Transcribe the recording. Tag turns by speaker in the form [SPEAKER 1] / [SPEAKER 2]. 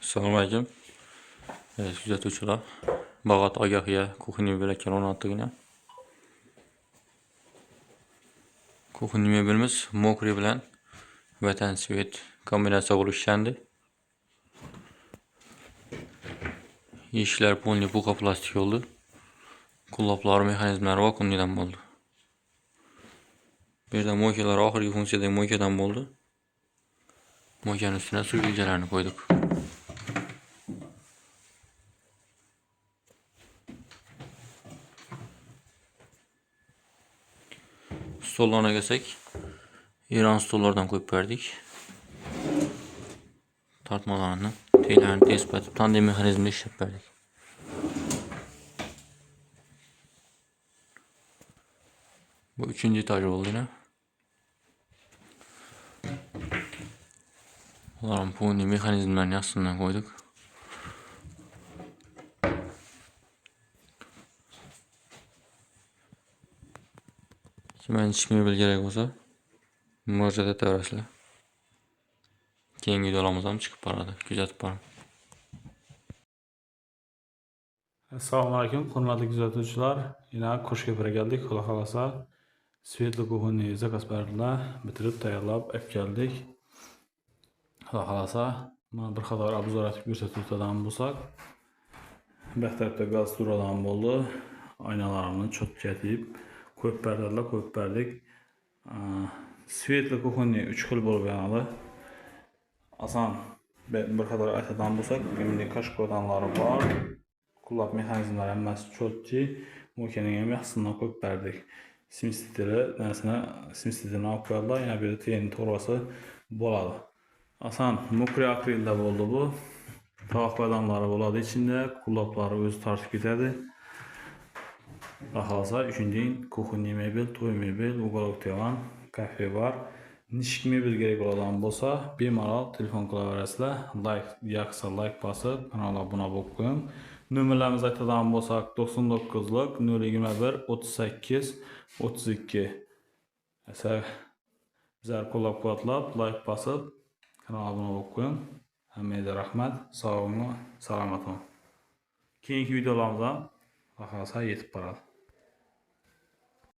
[SPEAKER 1] Assalomu alaykum. Kuzatuvchilar. Bag'at Ogahiya kuxniy mebelaklar o'rnatilgan. Kuxniy mebelimiz mokriy bilan vatan svet kombinatsiya qilib ishlandi. Eshiklar polniy puxa plastik oldu. Quloqlar mexanizmlari vakuumdan bo'ldi. Bu yerda moykalar oxirgi funksiyadagi moykadan bo'ldi. Moykaning ustiga suv ilgalarini qo'ydik. Stollarına gelsak, İran stollardan koyup verdik. Tartmalarını, teylerini tespit edip tandem mekanizmini işlep verdik. Bu 3. etaj oldu yine. Onların polniy mekanizmlerini aslında koyduk. Kimen iç mebel gerek olsa murojaat etaverasizlar. Keyingi videolarimizdan chiqib boradi, kuzatib boring.
[SPEAKER 2] Assalomu alaykum, hurmatli kuzatuvchilar. Yana kursga birga keldik. Xudo xolasa svetli kuxniy zakaz berdilar, bitirib tayyorlab olib keldik. Xudo xolasa mana bir qator obzor etib ko'rsatib o'tadigan bo'lsak, bu tarafda gaz turadan bo'ldi. Aynalarni cho'tkatib ko'p perdalar qo'yib berdik. Svetli kuxniy 3 xil bo'lib yanadi. Asan bir qator aytadigan bo'lsak, bunday kashkodanlari bor. Kulak mexanizmlari hammasi cho'tki, mo'kaning ham yaxshidan qo'yib berdik. Simsitini olib qo'ydilar, yana bir teyin to'rvasi bo'ladi. Asan mokriy akrilda bo'ldi bu. Tovoq badamlari bo'ladi ichida, quloqlari o'zi tortib ketadi. Xohlasa 3-chi kuxniy mebel, to'y mebel, ugolok divan, kafe bar. Nishik mebel kerak bo'ladigan bo'lsa, bemalol telefon qilaverasizlar. Like bosib, kanalga obuna bo'lib qo'ying. Nomerlarimizni aytadigan bo'lsak, 99lik 021 38 32. Esa bizlar qo'llab-quvvatlab, like bosib, kanalga obuna bo'lib qo'ying. Hammaga rahmat, sog' bo'ling, salomat bo'ling. Keyingi videolarimizda xohlasa yetib boradi.